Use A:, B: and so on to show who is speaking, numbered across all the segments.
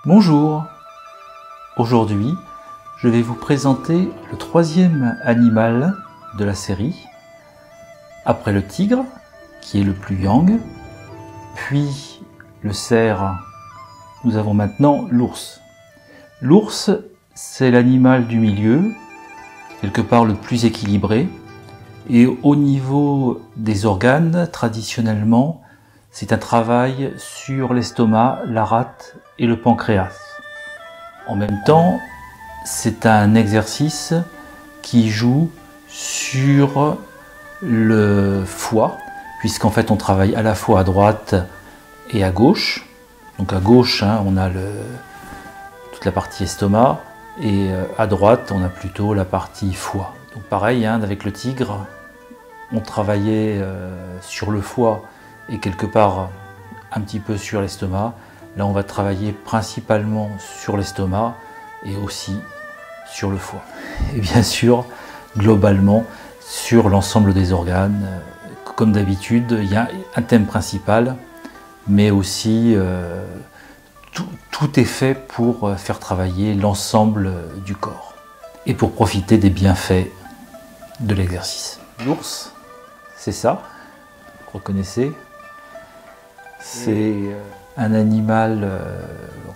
A: Bonjour, aujourd'hui je vais vous présenter le troisième animal de la série, après le tigre qui est le plus yang, puis le cerf, nous avons maintenant l'ours. L'ours, c'est l'animal du milieu, quelque part le plus équilibré, et au niveau des organes, traditionnellement, c'est un travail sur l'estomac, la rate et le pancréas. En même temps, c'est un exercice qui joue sur le foie, puisqu'en fait on travaille à la fois à droite et à gauche. Donc à gauche, on a toute la partie estomac, et à droite, on a plutôt la partie foie. Donc pareil, avec le tigre, on travaillait sur le foie et quelque part un petit peu sur l'estomac. Là, on va travailler principalement sur l'estomac et aussi sur le foie. Et bien sûr, globalement, sur l'ensemble des organes. Comme d'habitude, il y a un thème principal, mais aussi tout est fait pour faire travailler l'ensemble du corps et pour profiter des bienfaits de l'exercice. L'ours, c'est ça, vous reconnaissez. C'est un animal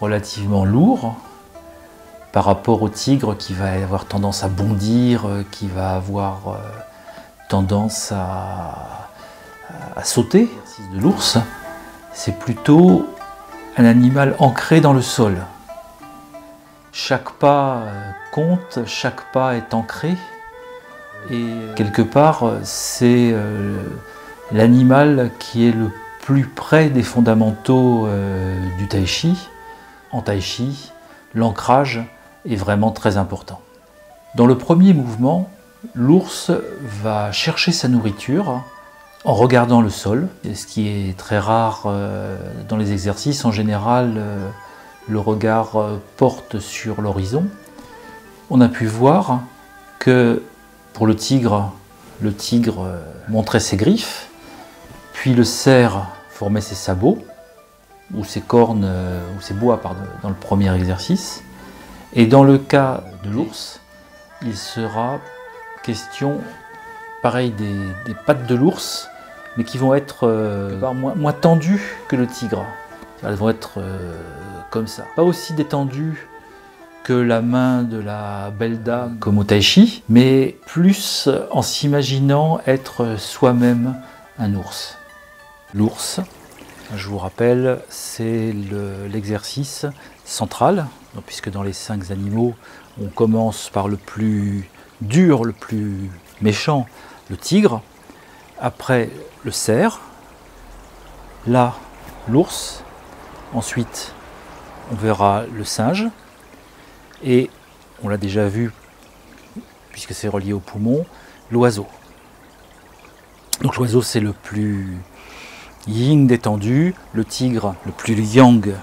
A: relativement lourd par rapport au tigre qui va avoir tendance à bondir, qui va avoir tendance à sauter. L'exercice de l'ours, c'est plutôt un animal ancré dans le sol. Chaque pas compte, chaque pas est ancré et quelque part c'est l'animal qui est le plus près des fondamentaux du tai chi. En tai chi, l'ancrage est vraiment très important. Dans le premier mouvement, l'ours va chercher sa nourriture en regardant le sol, ce qui est très rare dans les exercices. En général, le regard porte sur l'horizon. On a pu voir que pour le tigre montrait ses griffes, puis le cerf formait ses sabots, ou ses cornes, ou ses bois, pardon, dans le premier exercice. Et dans le cas de l'ours, il sera question, pareil, des pattes de l'ours, mais qui vont être moins tendues que le tigre. Elles vont être comme ça. Pas aussi détendues que la main de la belle dame comme au tai chi, mais plus en s'imaginant être soi-même un ours. L'ours, je vous rappelle, c'est l'exercice central, donc, puisque dans les 5 animaux, on commence par le plus dur, le plus méchant, le tigre, après le cerf, là l'ours, ensuite on verra le singe, et on l'a déjà vu, puisque c'est relié au poumon, l'oiseau. Donc l'oiseau, c'est le plus yin détendu, le tigre le plus yang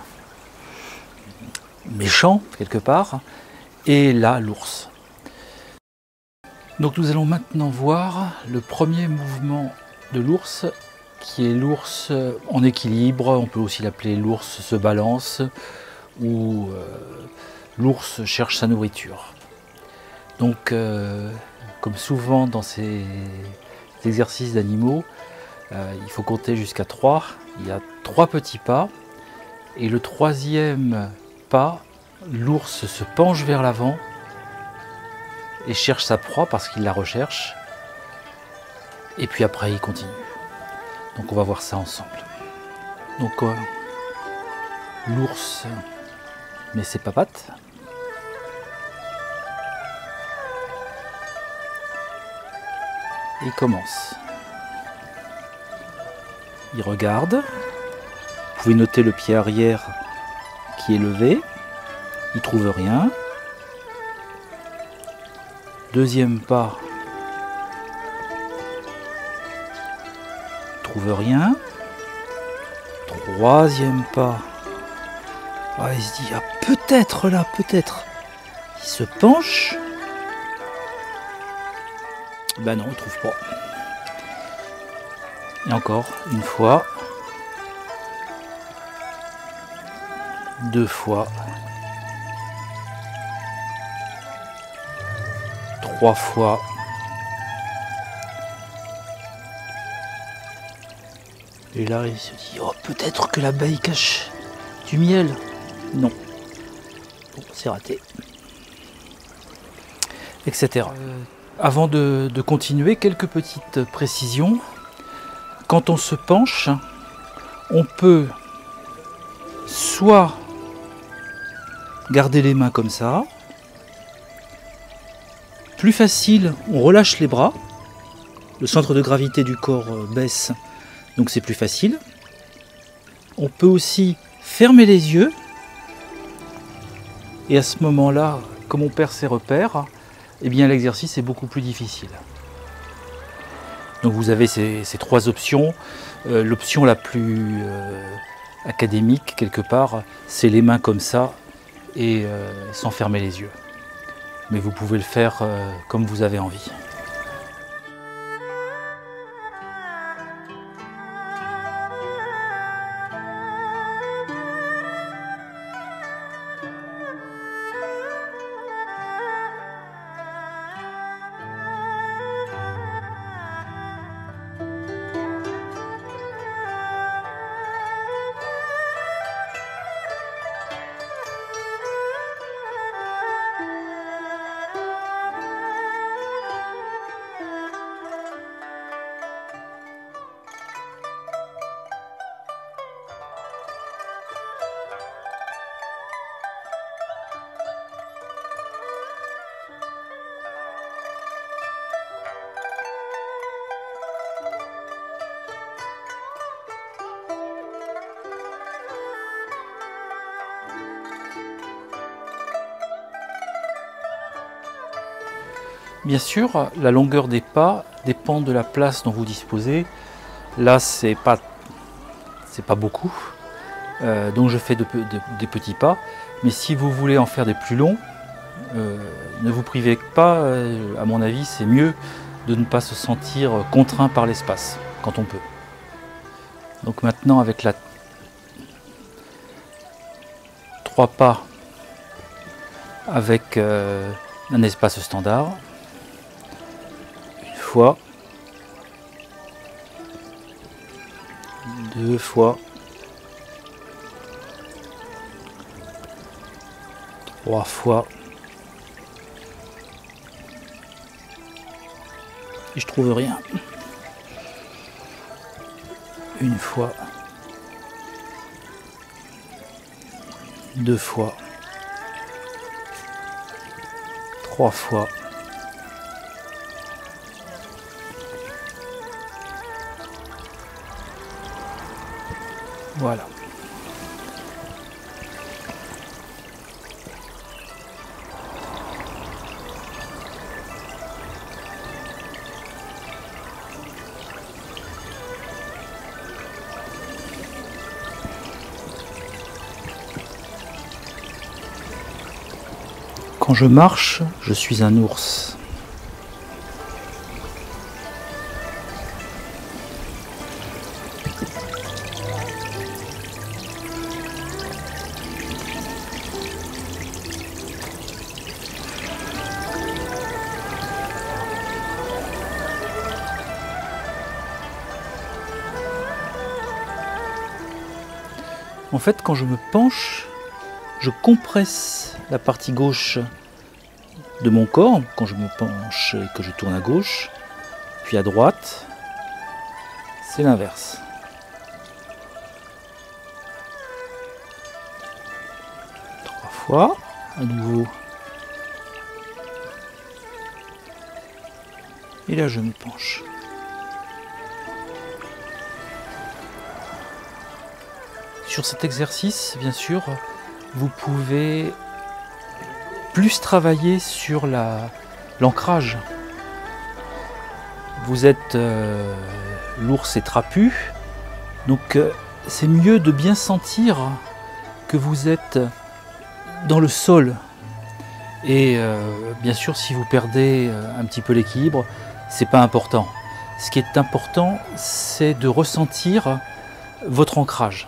A: méchant quelque part, et là l'ours. Donc nous allons maintenant voir le premier mouvement de l'ours, qui est l'ours en équilibre. On peut aussi l'appeler l'ours se balance, ou l'ours cherche sa nourriture. Donc comme souvent dans ces exercices d'animaux, il faut compter jusqu'à 3. Il y a 3 petits pas. Et le 3e pas, l'ours se penche vers l'avant et cherche sa proie parce qu'il la recherche. Et puis après, il continue. Donc on va voir ça ensemble. Donc l'ours met ses papates. Et il commence. Il regarde, vous pouvez noter le pied arrière qui est levé, il ne trouve rien. 2e pas, il ne trouve rien. 3e pas, il se dit, peut-être là, peut-être. Il se penche. Ben non, il ne trouve pas. Et encore une fois, 2 fois, 3 fois. Et là, il se dit, oh, peut-être que l'abeille cache du miel. Non. Bon, c'est raté. Etc. Avant de continuer, quelques petites précisions. Quand on se penche, on peut soit garder les mains comme ça. Plus facile, on relâche les bras. Le centre de gravité du corps baisse, donc c'est plus facile. On peut aussi fermer les yeux. Et à ce moment-là, comme on perd ses repères, eh bien l'exercice est beaucoup plus difficile. Donc vous avez ces 3 options. L'option la plus académique, quelque part, c'est les mains comme ça et sans fermer les yeux. Mais vous pouvez le faire comme vous avez envie. Bien sûr, la longueur des pas dépend de la place dont vous disposez. Là, c'est pas beaucoup, donc je fais des petits pas. Mais si vous voulez en faire des plus longs, ne vous privez pas. À mon avis, c'est mieux de ne pas se sentir contraint par l'espace quand on peut. Donc maintenant, avec la 3 pas avec un espace standard. Fois, 2 fois, 3 fois, et je trouve rien. 1 fois, 2 fois, 3 fois. Voilà. Quand je marche, je suis un ours. En fait, quand je me penche, je compresse la partie gauche de mon corps, quand je me penche et que je tourne à gauche, puis à droite, c'est l'inverse. Trois fois, à nouveau. Et là, je me penche. Sur cet exercice, bien sûr, vous pouvez plus travailler sur l'ancrage. Vous êtes l'ours est trapu, donc c'est mieux de bien sentir que vous êtes dans le sol. Et bien sûr, si vous perdez un petit peu l'équilibre, c'est pas important. Ce qui est important, c'est de ressentir votre ancrage.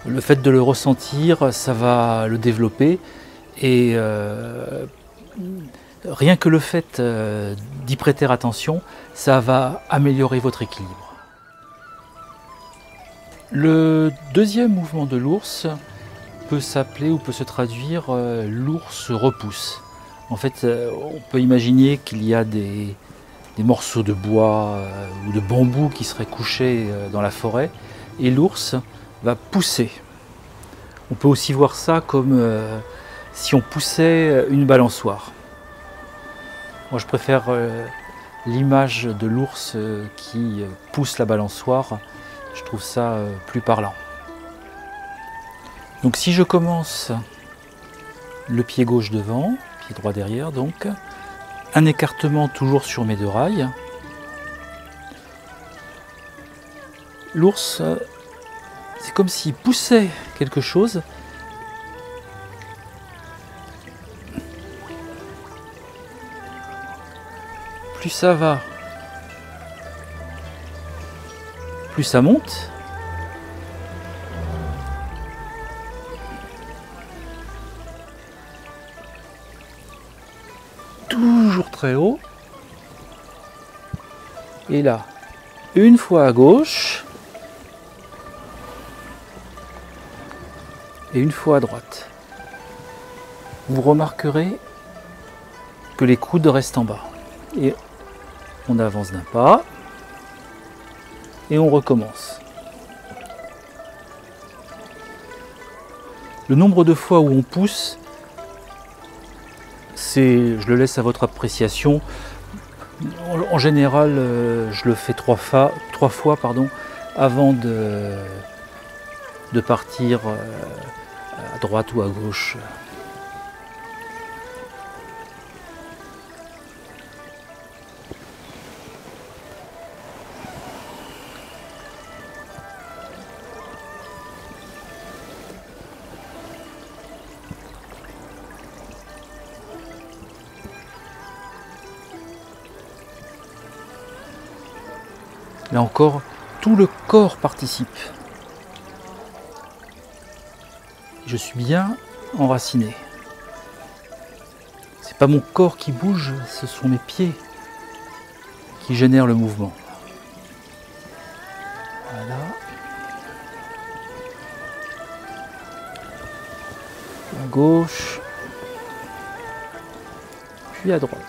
A: Le fait de le ressentir, ça va le développer et Rien que le fait d'y prêter attention, ça va améliorer votre équilibre. Le deuxième mouvement de l'ours peut s'appeler ou peut se traduire l'ours repousse. En fait, on peut imaginer qu'il y a des morceaux de bois ou de bambou qui seraient couchés dans la forêt et l'ours va pousser. On peut aussi voir ça comme si on poussait une balançoire. Moi, je préfère l'image de l'ours qui pousse la balançoire. Je trouve ça plus parlant. Donc si je commence le pied gauche devant, pied droit derrière, donc un écartement toujours sur mes deux rails. L'ours, c'est comme s'il poussait quelque chose. Plus ça va, plus ça monte. Toujours très haut. Et là, une fois à gauche et une fois à droite. Vous remarquerez que les coudes restent en bas. Et on avance d'un pas et on recommence. Le nombre de fois où on pousse, je le laisse à votre appréciation. En général, je le fais trois fois avant de partir à droite ou à gauche. Là encore, tout le corps participe. Je suis bien enraciné. C'est pas mon corps qui bouge, ce sont mes pieds qui génèrent le mouvement. Voilà. À gauche, puis à droite.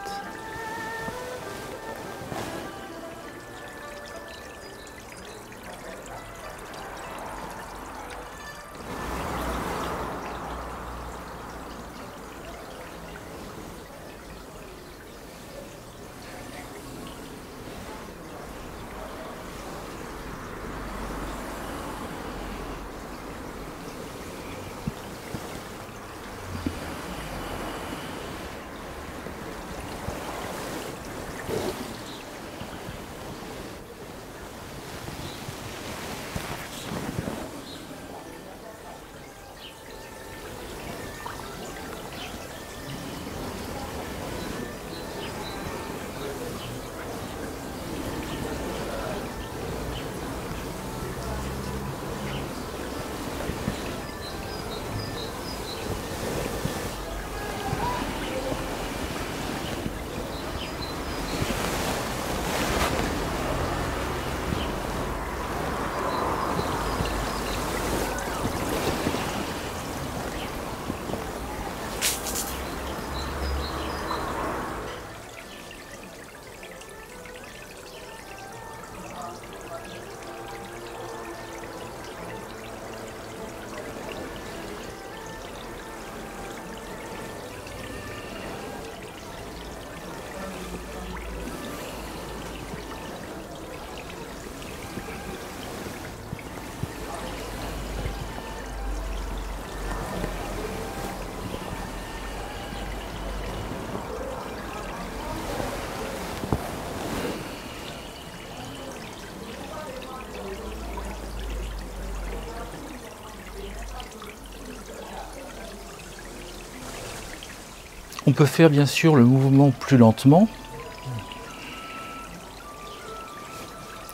A: On peut faire bien sûr le mouvement plus lentement.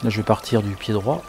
A: Là, je vais partir du pied droit.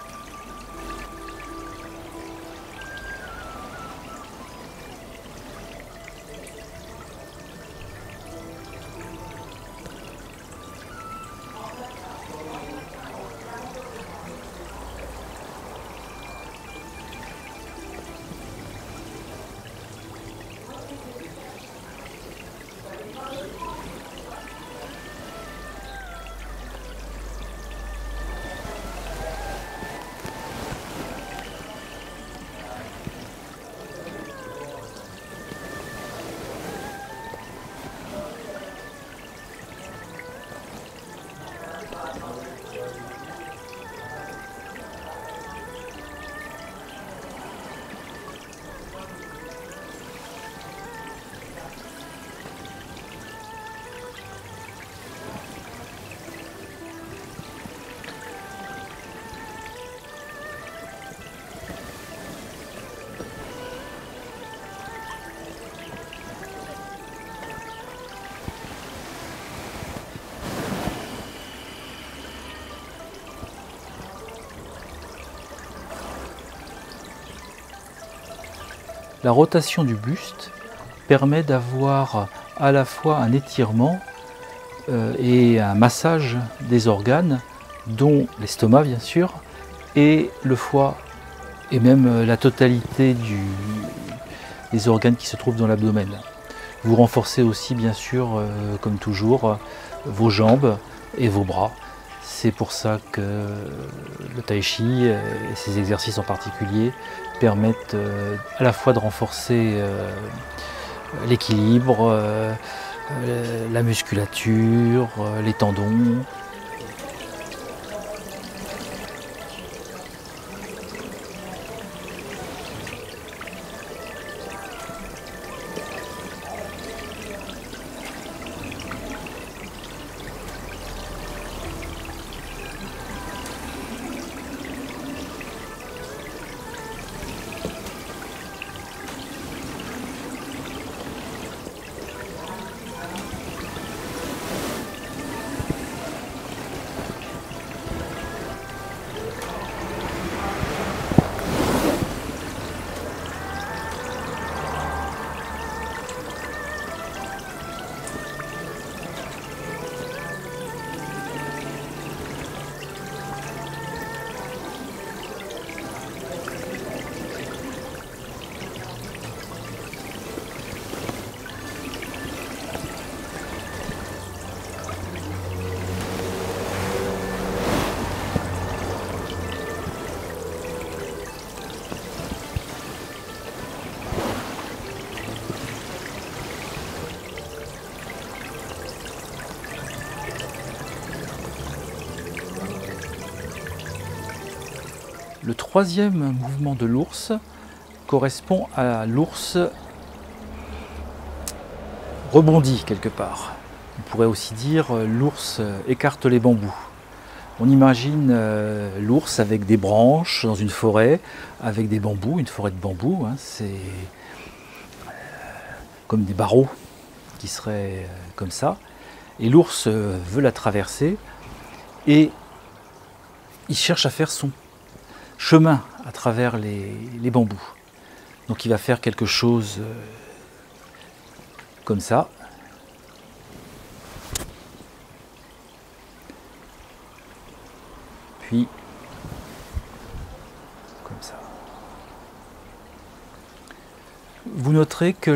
A: La rotation du buste permet d'avoir à la fois un étirement et un massage des organes, dont l'estomac bien sûr, et le foie, et même la totalité des organes qui se trouvent dans l'abdomen. Vous renforcez aussi bien sûr, comme toujours, vos jambes et vos bras. C'est pour ça que le tai chi et ces exercices en particulier permettent à la fois de renforcer l'équilibre, la musculature, les tendons. Le troisième mouvement de l'ours correspond à l'ours rebondi quelque part. On pourrait aussi dire l'ours écarte les bambous. On imagine l'ours avec des branches dans une forêt, avec des bambous, une forêt de bambous. Hein, c'est comme des barreaux qui seraient comme ça. Et l'ours veut la traverser et il cherche à faire son chemin à travers les bambous. Donc il va faire quelque chose comme ça. Puis comme ça. Vous noterez que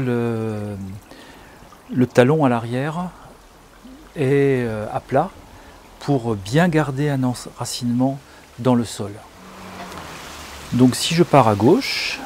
A: le talon à l'arrière est à plat pour bien garder un enracinement dans le sol. Donc si je pars à gauche,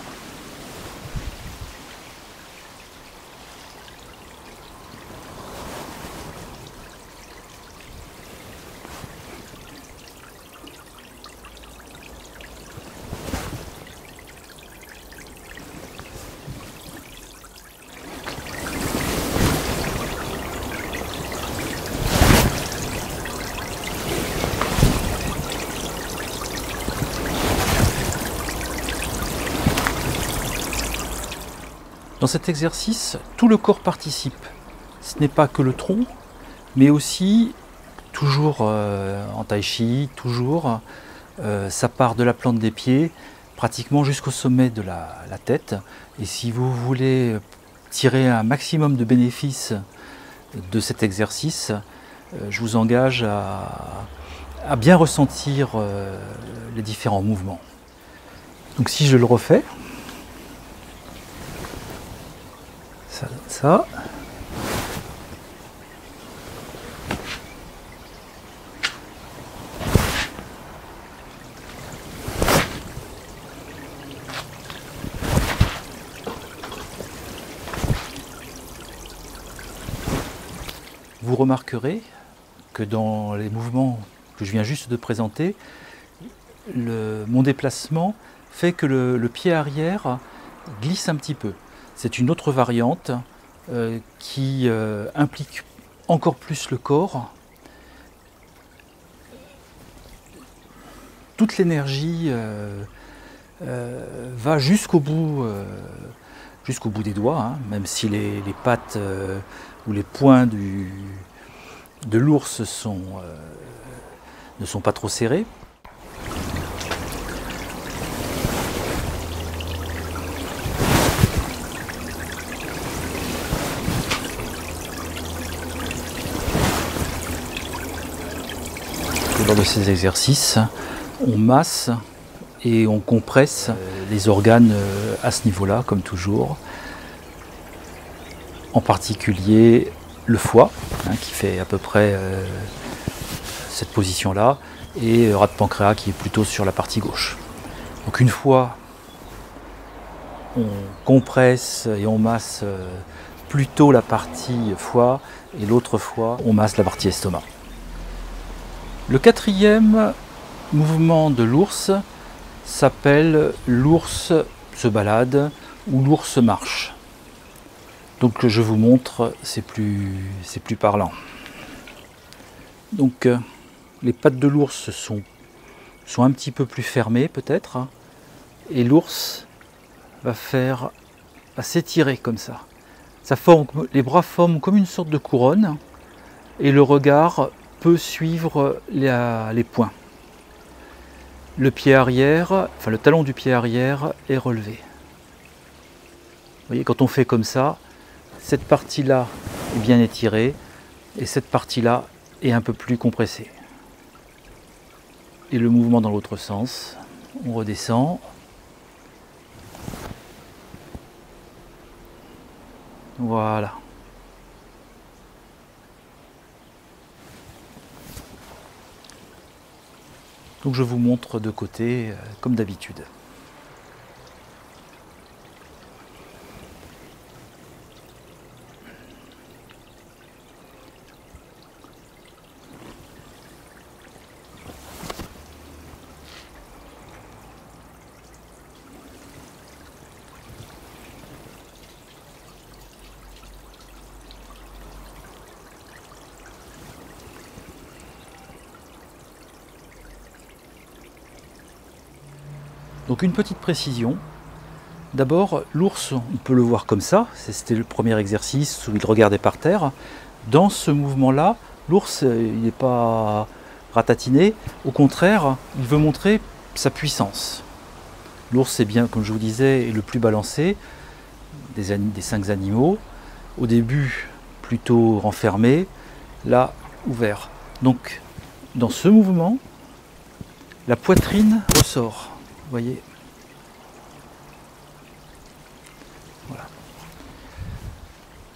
A: dans cet exercice, tout le corps participe. Ce n'est pas que le tronc, mais aussi, toujours en tai chi, toujours, ça part de la plante des pieds, pratiquement jusqu'au sommet de la tête. Et si vous voulez tirer un maximum de bénéfices de cet exercice, je vous engage à bien ressentir les différents mouvements. Donc si je le refais, ça. Vous remarquerez que dans les mouvements que je viens juste de présenter, mon déplacement fait que le pied arrière glisse un petit peu. C'est une autre variante qui implique encore plus le corps. Toute l'énergie va jusqu'au bout des doigts, hein, même si les pattes ou les poings de l'ours ne sont pas trop serrés. ces exercices, on masse et on compresse les organes à ce niveau-là, comme toujours. En particulier le foie, qui fait à peu près cette position-là, et ras de pancréas qui est plutôt sur la partie gauche. Donc une fois on compresse et on masse plutôt la partie foie, et l'autre fois on masse la partie estomac. Le quatrième mouvement de l'ours s'appelle l'ours se balade ou l'ours marche. Donc je vous montre, c'est plus parlant. Donc les pattes de l'ours sont un petit peu plus fermées peut-être, et l'ours va s'étirer comme ça. Les bras forment comme une sorte de couronne, et le regard peut suivre les poings. Le pied arrière, enfin le talon du pied arrière est relevé. Vous voyez, quand on fait comme ça, cette partie-là est bien étirée, et cette partie-là est un peu plus compressée. Et le mouvement dans l'autre sens, on redescend. Voilà. Donc je vous montre de côté comme d'habitude. Donc une petite précision. D'abord, l'ours, on peut le voir comme ça. C'était le premier exercice où il regardait par terre. Dans ce mouvement-là, l'ours, il n'est pas ratatiné. Au contraire, il veut montrer sa puissance. L'ours, est bien, comme je vous disais, est le plus balancé des 5 animaux. Au début, plutôt renfermé. Là, ouvert. Donc, dans ce mouvement, la poitrine ressort. Vous voyez, voilà.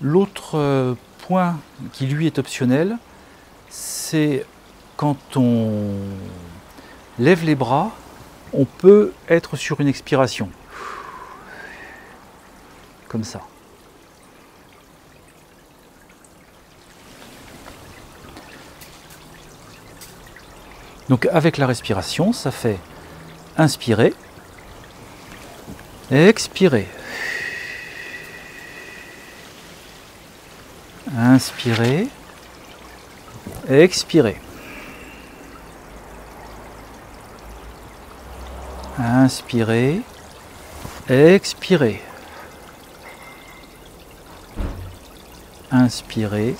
A: L'autre point qui lui est optionnel, c'est quand on lève les bras, on peut être sur une expiration, comme ça. Donc avec la respiration, ça fait inspirer, expirer, inspirer, expirer, inspirer, expirer, inspirer,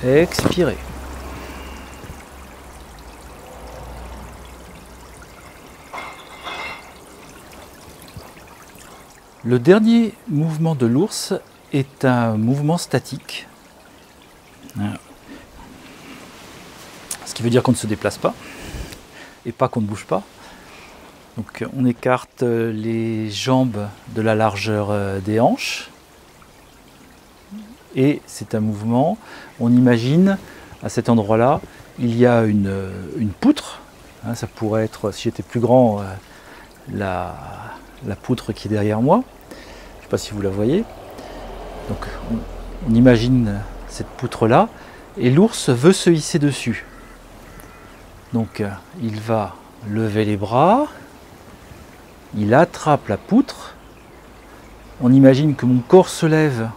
A: expirer. Le dernier mouvement de l'ours est un mouvement statique. Ce qui veut dire qu'on ne se déplace pas et pas qu'on ne bouge pas. Donc on écarte les jambes de la largeur des hanches. Et c'est un mouvement, on imagine à cet endroit-là, il y a une poutre. Ça pourrait être, si j'étais plus grand, la poutre qui est derrière moi. Je ne sais pas si vous la voyez. Donc on imagine cette poutre-là, et l'ours veut se hisser dessus. Donc il va lever les bras, il attrape la poutre, on imagine que mon corps se lève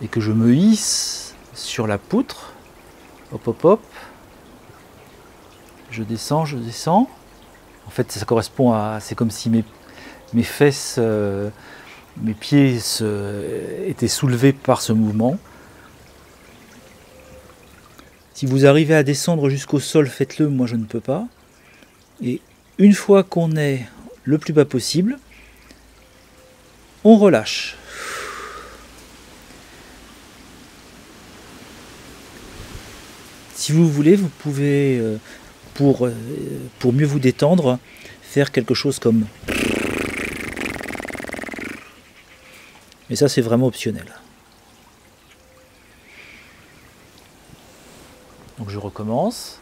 A: et que je me hisse sur la poutre, hop hop hop, je descends, en fait ça correspond à, c'est comme si mes fesses, mes pieds étaient soulevés par ce mouvement. Si vous arrivez à descendre jusqu'au sol, faites-le, moi je ne peux pas. Et une fois qu'on est le plus bas possible, on relâche. Si vous voulez, vous pouvez, pour mieux vous détendre, faire quelque chose comme... Mais ça, c'est vraiment optionnel. Donc je recommence.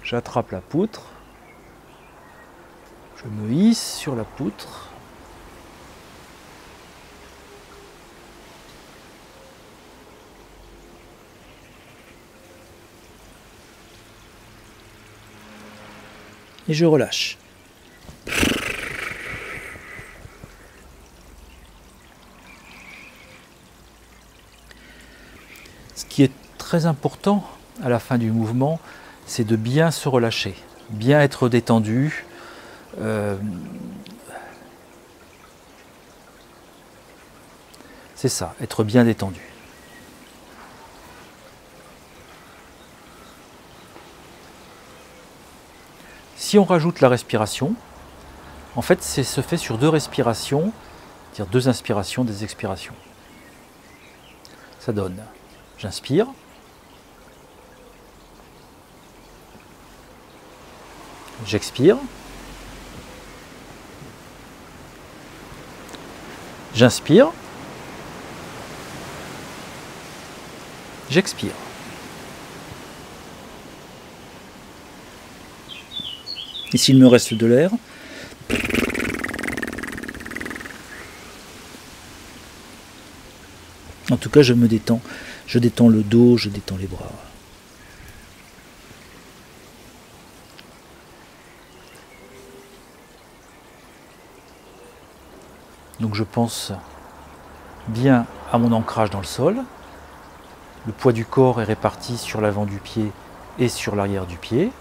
A: J'attrape la poutre. Je me hisse sur la poutre. Et je relâche. Ce qui est très important à la fin du mouvement, c'est de bien se relâcher, bien être détendu. C'est ça, être bien détendu. Si on rajoute la respiration, en fait, ça se fait sur 2 respirations, c'est-à-dire 2 inspirations, des expirations. Ça donne, j'inspire, j'expire, j'inspire, j'expire. Et s'il me reste de l'air, en tout cas, je me détends. Je détends le dos, je détends les bras. Donc je pense bien à mon ancrage dans le sol. Le poids du corps est réparti sur l'avant du pied et sur l'arrière du pied.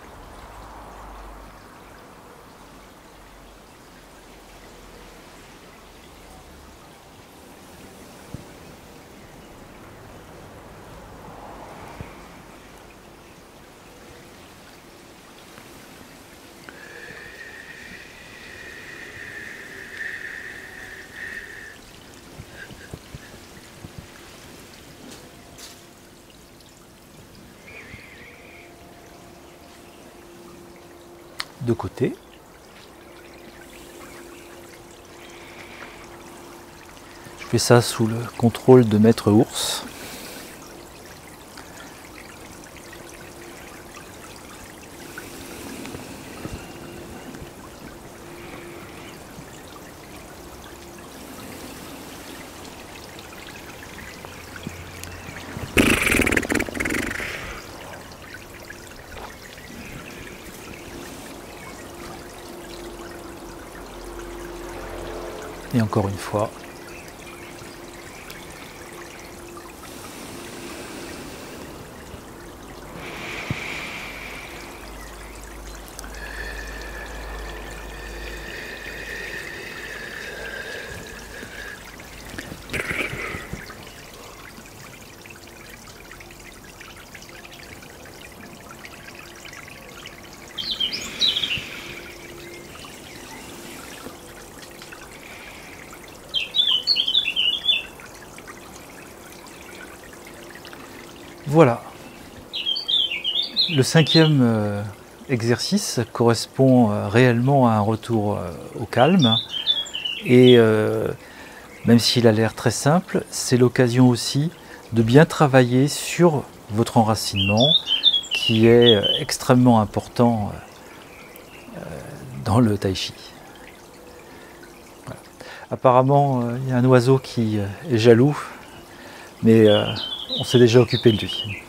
A: De côté. Je fais ça sous le contrôle de Maître Ours. Et encore une fois. Voilà. Le 5e exercice correspond réellement à un retour au calme. Et même s'il a l'air très simple, c'est l'occasion aussi de bien travailler sur votre enracinement qui est extrêmement important dans le tai chi. Voilà. Apparemment, il y a un oiseau qui est jaloux, mais on s'est déjà occupé de lui.